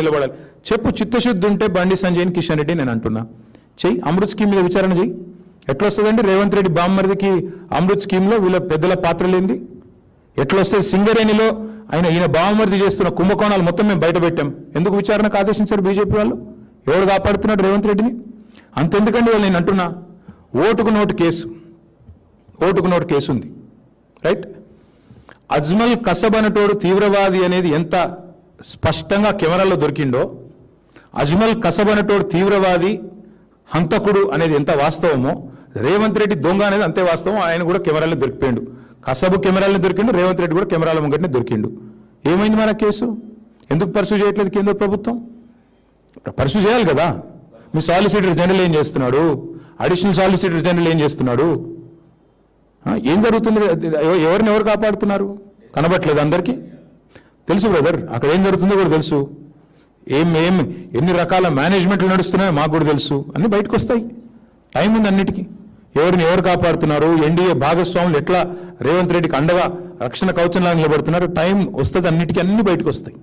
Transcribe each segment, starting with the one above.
నిలబడాలి చెప్పు. చిత్తశుద్ధి ఉంటే బండి సంజయ్ కిషన్ రెడ్డి నేను అంటున్నా చెయ్యి. అమృత్ స్కీమ్ మీద విచారణ చెయ్యి. ఎట్లా వస్తుందండి రేవంత్ రెడ్డి బామ్మరిదికి అమృత్ స్కీమ్లో వీళ్ళ పెద్దల పాత్ర లేనిది? ఎట్లా వస్తుంది? సింగరేణిలో ఈయన బామ్మరిది చేస్తున్న కుంభకోణాలు మొత్తం మేము బయట పెట్టాం. ఎందుకు విచారణకు ఆదేశించారు బీజేపీ వాళ్ళు? ఎవరు కాపాడుతున్నాడు రేవంత్ రెడ్డిని? అంతెందుకండి వాళ్ళు, నేను అంటున్నా ఓటుకు నోటు కేసు ఉంది, రైట్? అజ్మల్ కసబ్ అనేటోడు తీవ్రవాది అనేది ఎంత స్పష్టంగా కెమెరాలో దొరికిండో, అజ్మల్ కసబ్ అనేటోడు తీవ్రవాది హంతకుడు అనేది ఎంత వాస్తవమో, రేవంత్ రెడ్డి దొంగ అనేది అంతే వాస్తవం. ఆయన కూడా కెమెరాలో దొరికిపోయాడు. కసబు కెమెరాలను దొరికిండు, రేవంత్ రెడ్డి కూడా కెమెరాల ముంగటిని దొరికిండు. ఏమైంది మన కేసు? ఎందుకు పర్సూ చేయట్లేదు కేంద్ర ప్రభుత్వం? పర్సూ చేయాలి కదా. మీ సాలిసిటర్ జనరల్ ఏం చేస్తున్నాడు? అడిషనల్ సాలిసిటర్ జనరల్ ఏం చేస్తున్నాడు? ఏం జరుగుతుంది? ఎవరిని ఎవరు కాపాడుతున్నారు? కనబట్లేదు అందరికీ? తెలుసు బ్రదర్, అక్కడ ఏం జరుగుతుందో కూడా తెలుసు. ఎన్ని రకాల మేనేజ్మెంట్లు నడుస్తున్నాయో మాకు కూడా తెలుసు. అన్నీ బయటకు వస్తాయి. టైం ఉంది అన్నిటికీ. ఎవరిని ఎవరు కాపాడుతున్నారు, ఎన్డీఏ భాగస్వాములు ఎట్లా రేవంత్ రెడ్డికి అండగా రక్షణ కవచంలా నిలబడుతున్నారు, టైం వస్తుంది అన్నిటికీ, అన్ని బయటకు వస్తాయి.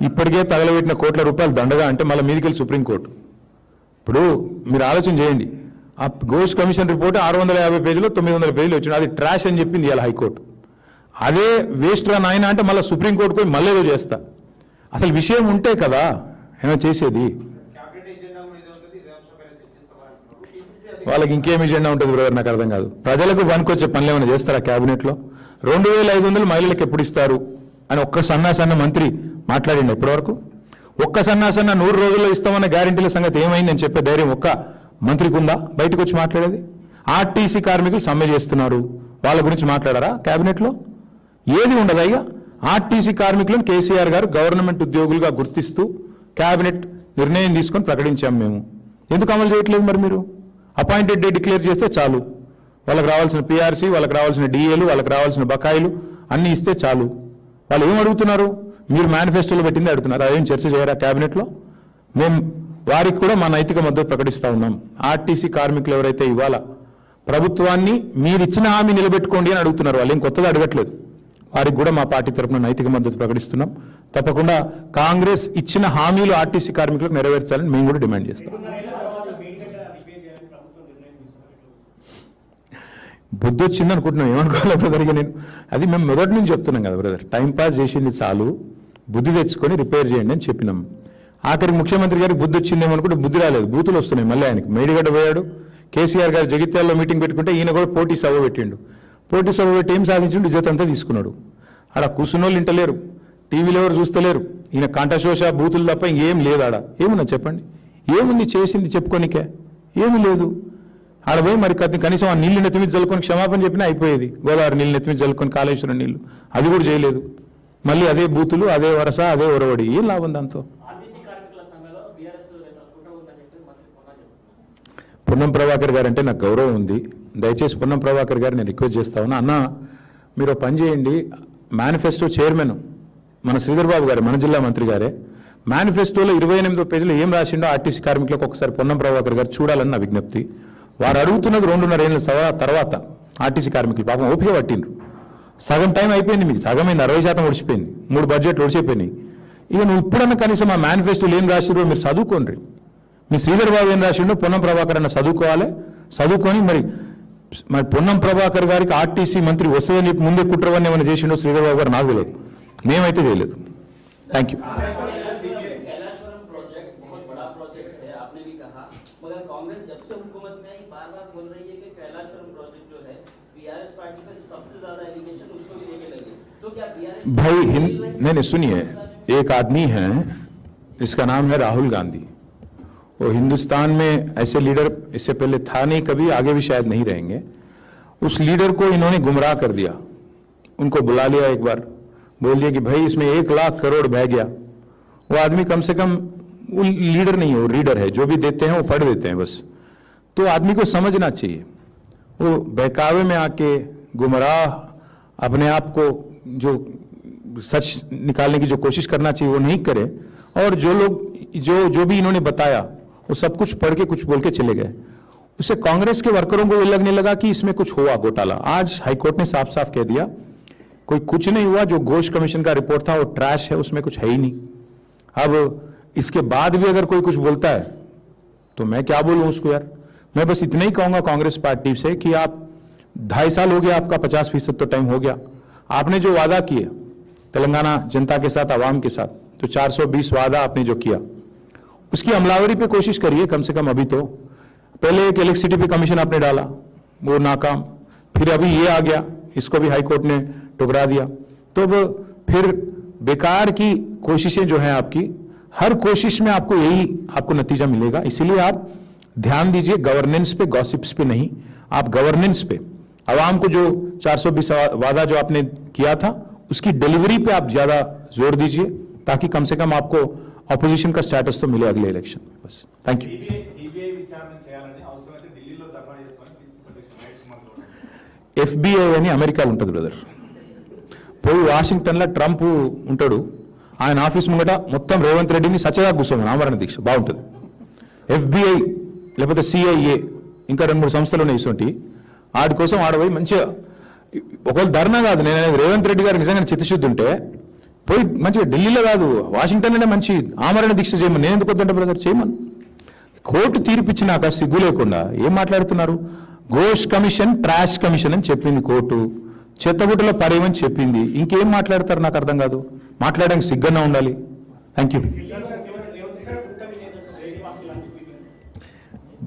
ఇప్పటికే తగలబెట్టిన కోట్ల రూపాయలు దండగా అంటే మళ్ళీ మీదికెళ్ళి సుప్రీంకోర్టు. ఇప్పుడు మీరు ఆలోచన చేయండి, ఆ ఘోష్ కమిషన్ రిపోర్ట్ 650 పేజీలో 900 పేజీలు వచ్చింది. అది ట్రాష్ అని చెప్పింది ఇవాళ హైకోర్టు. అదే వేస్ట్ రా నాయన అంటే మళ్ళీ సుప్రీంకోర్టుకు పోయి మళ్ళీ ఏదో చేస్తా. అసలు విషయం ఉంటే కదా ఏమైనా చేసేది. వాళ్ళకి ఇంకేం ఎజెండా ఉంటుంది బ్రదర్? నాకు అర్థం కాదు. ప్రజలకు పనికొచ్చే పనులు ఏమైనా చేస్తారా క్యాబినెట్లో? 2500 మహిళలకు ఎప్పుడు ఇస్తారు అని ఒక్క సన్నాసన్న మంత్రి మాట్లాడిండి ఇప్పటివరకు? ఒక్క సన్నాసన్న 100 రోజుల్లో ఇస్తామన్న గ్యారెంటీల సంగతి ఏమైందని చెప్పే ధైర్యం ఒక్క మంత్రికి ఉందా బయటకు వచ్చి మాట్లాడేది? ఆర్టీసీ కార్మికులు సమ్మె చేస్తున్నారు, వాళ్ళ గురించి మాట్లాడారా క్యాబినెట్లో? ఏది ఉండదు అయ్యా. ఆర్టీసీ కార్మికులను కేసీఆర్ గారు గవర్నమెంట్ ఉద్యోగులుగా గుర్తిస్తూ క్యాబినెట్ నిర్ణయం తీసుకొని ప్రకటించాం మేము. ఎందుకు అమలు చేయట్లేదు మరి మీరు? అపాయింటెడ్ డే డిక్లేర్ చేస్తే చాలు. వాళ్ళకి రావాల్సిన పీఆర్సీ, వాళ్ళకి రావాల్సిన డిఏలు, వాళ్ళకి రావాల్సిన బకాయిలు అన్నీ ఇస్తే చాలు. వాళ్ళు ఏం అడుగుతున్నారు? మీరు మేనిఫెస్టోలో పెట్టింది అడుగుతున్నారు. అదేం చర్చ చేయరా క్యాబినెట్లో? మేము వారికి కూడా మా నైతిక మద్దతు ప్రకటిస్తూ ఉన్నాం. ఆర్టీసీ కార్మికులు ఎవరైతే ఇవాళ ప్రభుత్వాన్ని మీరు ఇచ్చిన హామీ నిలబెట్టుకోండి అని అడుగుతున్నారు, వాళ్ళు ఏం కొత్తగా అడగట్లేదు. వారికి కూడా మా పార్టీ తరఫున నైతిక మద్దతు ప్రకటిస్తున్నాం. తప్పకుండా కాంగ్రెస్ ఇచ్చిన హామీలు ఆర్టీసీ కార్మికులకు నెరవేర్చాలని మేము కూడా డిమాండ్ చేస్తాం. బుద్ధి వచ్చింది అనుకుంటున్నాం, ఏమనుకోవాలి బ్రదర్? నేను అది మేము మొదటి నుంచి చెప్తున్నాం కదా బ్రదర్, టైంపాస్ చేసింది చాలు, బుద్ధి తెచ్చుకొని రిపేర్ చేయండి అని చెప్పినాం. ఆఖరికి ముఖ్యమంత్రి గారికి బుద్ధి వచ్చిందేమో అనుకుంటే బుద్ధి రాలేదు, బూతులు వస్తున్నాయి మళ్ళీ ఆయనకి. మేడిగడ్డ పోయాడు, కేసీఆర్ గారు జగిత్యాలలో మీటింగ్ పెట్టుకుంటే ఈయన కూడా పోటీ సభ పెట్టిండు. పోటీ సభ పెట్టి ఏం సాధించిండు? ఇజ్జత్ అంతా తీసుకున్నాడు. ఆడ కూర్చున్నోళ్ళు ఇంటలేరు, టీవీలో ఎవరు చూస్తలేరు. ఈయన కంఠశోష బూతులు తప్ప ఇంకేం లేదు ఆడ. ఏమున్నా చెప్పండి? ఏముంది చేసింది చెప్పుకోనికే? ఏమీ లేదు. ఆడ పోయి మరి కనీసం ఆ నీళ్ళు నెత్తిమీద జల్లుకొని క్షమాపణ చెప్పినా అయిపోయేది. గోదావరి నీళ్ళు నెత్తిమీద జల్లుకొని కాళేశ్వరం నీళ్లు, అది కూడా చేయలేదు. మళ్ళీ అదే బూతులు, అదే వరస, అదే ఒరవడి. ఏం లాభం దాంతో? పొన్నం ప్రభాకర్ గారు అంటే నాకు గౌరవం ఉంది. దయచేసి పొన్నం ప్రభాకర్ గారు నేను రిక్వెస్ట్ చేస్తా ఉన్నా, అన్న మీరు పని చేయండి. మేనిఫెస్టో చైర్మన్ మన శ్రీధర్ బాబు గారు, మన జిల్లా మంత్రి గారే, మేనిఫెస్టోలో 28 పేజీలో ఏం రాసిండో ఆర్టీసీ కార్మికులకు ఒకసారి పొన్నం ప్రభాకర్ గారు చూడాలని నా విజ్ఞప్తి. వారు అడుగుతున్నది 2.5 ఏళ్ళ తర్వాత ఆర్టీసీ కార్మికులు పాపం ఓపిక పట్టిండ్రు. సగం టైం అయిపోయింది, మీకు సగమైంది, 60% ఒడిచిపోయింది, 3 బడ్జెట్లు ఒడిచిపోయినాయి. ఇక నువ్వు ఇప్పుడన్నా కనీసం ఆ మేనిఫెస్టోలు ఏం రాసిరో మీరు చదువుకోండి. మీ శ్రీధర్ బాబు ఏం రాసిండో పొన్నం ప్రభాకర్ అన్న చదువుకోవాలి. చదువుకొని మరి పొన్నం ప్రభాకర్ గారికి ఆర్టీసీ మంత్రి వస్తుందని చెప్పి ముందే కుట్రవన్నీ ఏమైనా చేసిండో శ్రీధర్ బాబు గారు నాకు తెలియదు, మేమైతే చేయలేదు. Thank you. भाई नहीं सुनिए, एक आदमी है इसका नाम है राहुल गांधी। वो हिंदुस्तान में ऐसे लीडर इससे पहले था नहीं, कभी आगे भी शायद नहीं रहेंगे। उस लीडर को इन्होंने गुमराह कर दिया। उनको बुला लिया एक बार, बोल दिया कि भाई इसमें 1 लाख करोड़ बह गया। वो आदमी कम से कम वो लीडर नहीं है, वो रीडर है, जो भी देते हैं वो पढ़ देते हैं बस। तो आदमी को समझना चाहिए, वो बहकावे में आके गुमराह अपने आप को जो सच निकालने की जो कोशिश करना चाहिए वो नहीं करे। और जो लोग जो भी इन्होंने बताया वो सब कुछ पढ़ के कुछ बोल के चले गए। उससे कांग्रेस के वर्करों को ये लगने लगा कि इसमें कुछ हुआ घोटाला। आज हाईकोर्ट ने साफ साफ कह दिया कोई कुछ नहीं हुआ, जो घोष कमीशन का रिपोर्ट था वो ट्रैश है, उसमें कुछ है ही नहीं। अब इसके बाद भी अगर कोई कुछ बोलता है तो मैं क्या बोलूं उसको यार। मैं बस इतना ही कहूंगा कांग्रेस पार्टी से कि आप 2.5 साल हो गया, आपका 50% तो टाइम हो गया। आपने जो वादा किए तेलंगाना जनता के साथ, आवाम के साथ, जो 420 वादा आपने जो किया, उसकी अमलावरी पे कोशिश करिए कम से कम। अभी तो पहले एक इलेक्ट्रिसिटी पे कमीशन आपने डाला, वो नाकाम, फिर अभी ये आ गया, इसको भी हाई कोर्ट ने ठुकरा दिया। तो अब फिर बेकार की कोशिशें जो हैं आपकी, हर कोशिश में आपको यही आपको नतीजा मिलेगा। इसीलिए आप ध्यान दीजिए गवर्नेंस पे, गॉसिप्स पे नहीं। आप गवर्नेंस पे, आवाम को जो 420 वादा जो आपने किया था उसकी डिलीवरी पे आप ज्यादा जोर दीजिए, ताकि कम से कम आपको ऑपोजिशन का स्टेटस तो मिले अगले इलेक्शन में। बस थैंक यू। ఎఫ్బిఐ అని అమెరికాలో ఉంటుంది బ్రదర్. పోయి వాషింగ్టన్లో ట్రంప్ ఉంటాడు, ఆయన ఆఫీస్ ముంగట మొత్తం రేవంత్ రెడ్డిని సచ్చగా కూర్చోమని ఆమరణ దీక్ష బాగుంటుంది. ఎఫ్బిఐ లేకపోతే సిఐఏ ఇంకా 2-3 సంస్థలు ఉన్నాయి ఇటువంటి, వాటి కోసం ఆడపోయి మంచిగా ఒకవేళ ధర్నా కాదు, నేను అనేది రేవంత్ రెడ్డి గారు నిజంగా చిత్తశుద్ధి ఉంటే పోయి మంచిగా ఢిల్లీలో కాదు వాషింగ్టన్లోనే మంచి ఆమరణ దీక్ష చేయమని. నేను ఎందుకు వద్దంటే బ్రదర్, చేయమని. కోర్టు తీర్పిచ్చినాక సిగ్గు లేకుండా ఏం మాట్లాడుతున్నారు? ఘోష్ కమిషన్ ట్రాష్ కమిషన్ అని చెప్పింది కోర్టు, చెత్తబుట్టలో పడేయమని చెప్పింది. ఇంకేం మాట్లాడతారు నాకు అర్థం కాదు. మాట్లాడడానికి సిగ్గన్నా ఉండాలి. Thank you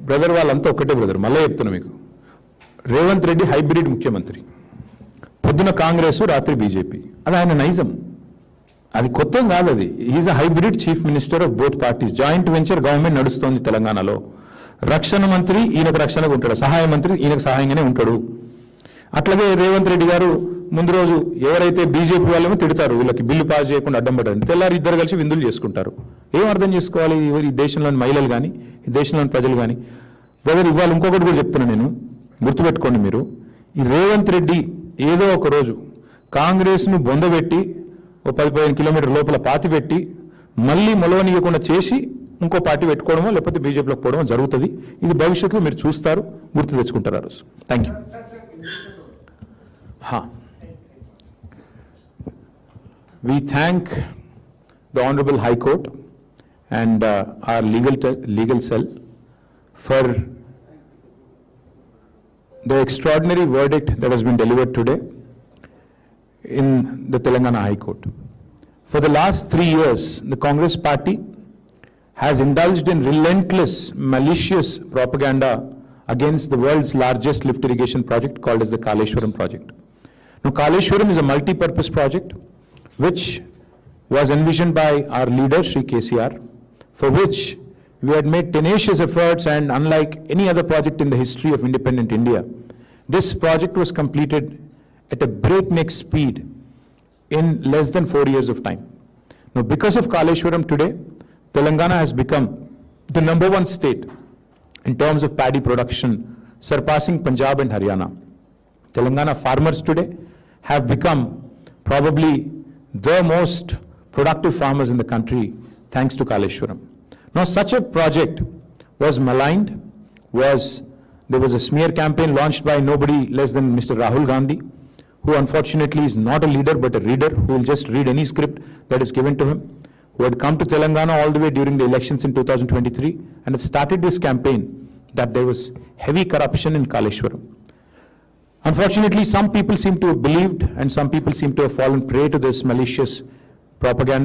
brother. వాళ్ళంతా ఒక్కటే బ్రదర్, మళ్ళీ చెప్తున్నా మీకు. రేవంత్ రెడ్డి హైబ్రిడ్ ముఖ్యమంత్రి, పొద్దున కాంగ్రెస్ రాత్రి బీజేపీ, అది ఆయన నైజం, అది కొత్త కాదు. అది is a hybrid chief minister of both parties. Joint venture government నడుస్తోంది తెలంగాణలో. రక్షణ మంత్రి ఈయనకు రక్షణగా ఉంటాడు, సహాయ మంత్రి ఈయనకు సహాయంగానే ఉంటాడు. అట్లాగే రేవంత్ రెడ్డి గారు ముందు రోజు ఎవరైతే బీజేపీ వాళ్ళేమో తిడతారు, వీళ్ళకి బిల్లు పాస్ చేయకుండా అడ్డం పడండి, తెల్లారి ఇద్దరు కలిసి విందులు చేసుకుంటారు. ఏం అర్థం చేసుకోవాలి ఈ దేశంలోని మహిళలు కానీ, ఈ దేశంలోని ప్రజలు కానీ? బ్రదర్, ఇవాళ ఇంకొకటి కూడా చెప్తున్నా నేను, గుర్తుపెట్టుకోండి మీరు. ఈ రేవంత్ రెడ్డి ఏదో ఒక రోజు కాంగ్రెస్ను బొందబెట్టి ఓ 10-15 కిలోమీటర్ లోపల పాతి పెట్టి మళ్ళీ మొలవనీయకుండా చేసి ఇంకో పార్టీ పెట్టుకోవడమో లేకపోతే బీజేపీలోకి పోవడమో జరుగుతుంది. ఇది భవిష్యత్తులో మీరు చూస్తారు, గుర్తు తెచ్చుకుంటారు ఆ రోజు. Thank you. We thank the Honorable High Court and our legal cell for the extraordinary verdict that has been delivered today in the Telangana High Court. For the last 3 years, the Congress party has indulged in relentless, malicious propaganda against the world's largest lift irrigation project called as the Kaleshwaram project. Now, Kaleshwaram is a multi-purpose project which was envisioned by our leader, Shri KCR, for which we had made tenacious efforts, and unlike any other project in the history of independent India, this project was completed at a breakneck speed in less than 4 years of time. Now, because of Kaleshwaram today, Telangana has become the #1 state in terms of paddy production, surpassing Punjab and Haryana. Telangana farmers today have become probably the most productive farmers in the country thanks to Kaleshwaram. Now, such a project was maligned, there was a smear campaign launched by nobody less than Mr. Rahul Gandhi, who unfortunately is not a leader but a reader, who will just read any script that is given to him, who had come to Telangana all the way during the elections in 2023 and have started this campaign that there was heavy corruption in Kaleshwaram. Unfortunately, some people seem to have believed and some people seem to have fallen prey to this malicious propaganda.